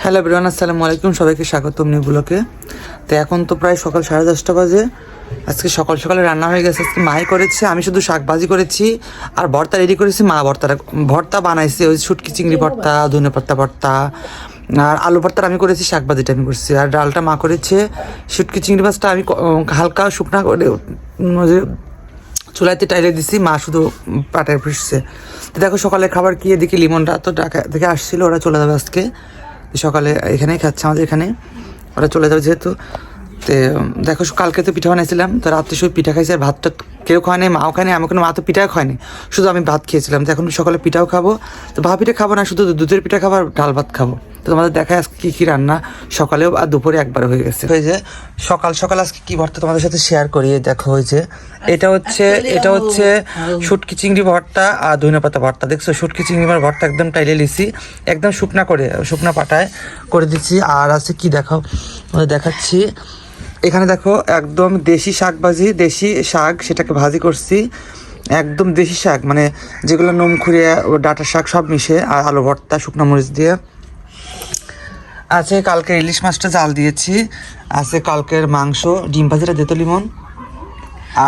Hello everyone, আসসালামু আলাইকুম। সবাইকে স্বাগতম নিউ ব্লগে। তো এখন তো প্রায় সকাল 10:30 বাজে। আজকে সকাল সকালে রান্না হয়ে গেছে। আজকে মাই করেছে, আমি শুধু শাক ভাজি করেছি আর ভর্তা রেডি করেছি। মা ভর্তা বানাইছে, ওই শুটকি চিংড়ি ভর্তা, ধনে পাতা ভর্তা আর আলু ভর্তাটা আমি করেছি, শাক ভাজিটা আমি করেছি আর ডালটা মা করেছে। শুটকি চিংড়ি মাছটা আমি হালকা শুকনা করে চুলাইতে টাইলে দিছি, মা শুধু পাটায় ফুসছে। তো দেখো সকালে খাবার কি, এদিকে লিমনটা তো ঢাকা থেকে আসছিল, ওরা চলে যাবে আজকে সকালে, এখানেই খাচ্ছে আমাদের এখানে, ওরা চলে যাবে যেহেতু। তো দেখো কালকে তো পিঠা বানাইছিলাম, তো রাত্রে শুধু পিঠা খাইছি আর ভাতটা কেউ খায় নাই, মাও খায়নি, আমি কোনো মা তো পিঠাও খায়নি, শুধু আমি ভাত খেয়েছিলাম। তো এখন সকালে পিঠাও খাবো, তো ভাত পিঠা খাবো না, শুধু দুধের পিঠা খাবো আর ডাল ভাত খাবো। তো তোমাদের দেখায় আজকে কী কী রান্না, সকালেও আর দুপুরে একবার হয়ে গেছে। হয়ে যে সকাল সকাল আজকে কী ভর্তা তোমাদের সাথে শেয়ার করি। দেখো হয়েছে এটা হচ্ছে শুটকি চিংড়ি ভর্তা আর ধনে পাতা ভর্তা। দেখছো শুটকি চিংড়ি ভর্তা একদম টাইলে লিছি, একদম শুকনা পাটায় করে দিচ্ছি। আর আছে কি দেখো দেখাচ্ছি, এখানে দেখো একদম দেশি শাক ভাজি, দেশি শাক সেটাকে ভাজি করছি, একদম দেশি শাক মানে যেগুলো নমখুরিয়া ও ডাঁটা শাক সব মিশে, আর আলু ভর্তা শুকনো মরিচ দিয়ে আছে। কালকে ইলিশ মাছটা জাল দিয়েছি, আছে কালকের মাংস, ডিম ভাজিটা দিত লিমন,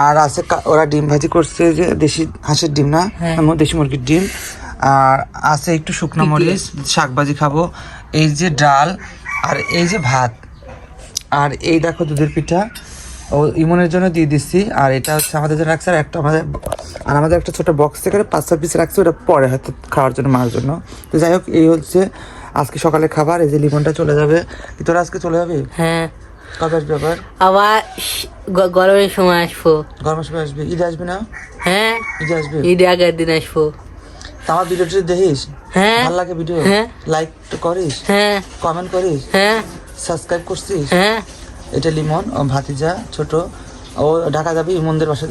আর আছে ওরা ডিম ভাজি করছে যে দেশি হাঁসের ডিম না, দেশি মুরগির ডিম, আর আছে একটু শুকনো মরিচ, শাক ভাজি খাবো, এই যে ডাল আর এই যে ভাত, আর এই দেখো দুধের পিঠা ও ইমনের জন্য দিয়ে দিচ্ছি। আর এটা হচ্ছে আমাদের জন্য রাখছে, আর একটা আমাদের একটা ছোটো বক্স থেকে 5-6 পিস রাখছে, ওটা পরে হয়তো খাওয়ার জন্য, মার জন্য। তো যাই হোক, এই হচ্ছে আজকে সকালে খাবার। এই যে লিমনটা চলে যাবে, তোরা আজকে চলে যাবে? হ্যাঁ। কবে আসবে আবার? আবার গরমের সময় আসবো। গরমের সময় আসবে? ঈদে আসবে না? হ্যাঁ, ঈদে আসবে। ঈদে আগের দিন আসবো। আমার ভিডিওটি দেখিস? হ্যাঁ। ভালো লাগে ভিডিও? হ্যাঁ। লাইক করিস? হ্যাঁ। কমেন্ট করিস? হ্যাঁ। সাবস্ক্রাইব করছিস? হ্যাঁ। এটা লিমন, ও ভাতিজা ছোট, ও ঢাকা যাবে ইমনদের বাসা।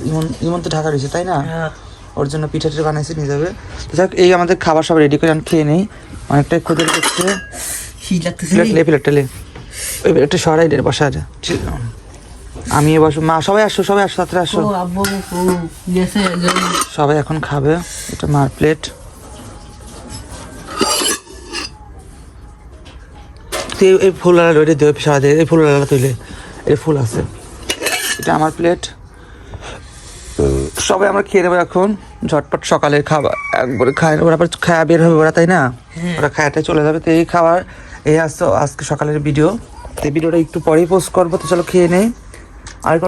ইমন তো ঢাকা রয়েছে তাই না? ওর জন্য পিঠা টিঠা বানাইছে, নিয়ে যাবে। তো যাক, এই আমাদের খাবার সব রেডি করে আমি খেয়ে নেই, অনেকটাই ক্ষুদে করছে। প্লেটটা একটু সরাই দে, বসা যা, আমি বসো, মা সবাই আসো সাথে আসো, সবাই এখন খাবে। এটা মার প্লেট, এই ফুলওয়ালা রোডে দেবে সারা দিয়ে, এই ফুলওয়ালা তুলে, এই ফুল আছে, এটা আমার প্লেট। সবাই আমরা খেয়ে নেবো এখন ঝটপট, সকালের খাবার একবারে খায়, ওরা আবার খায়া বের হবে ওরা, তাই না? ওরা খায়াটাই চলে যাবে। তো এই খাবার, এই আসতো আজকে সকালের ভিডিও। তো এই ভিডিওটা একটু পরেই পোস্ট করবো, তো চলো খেয়ে নেই। আর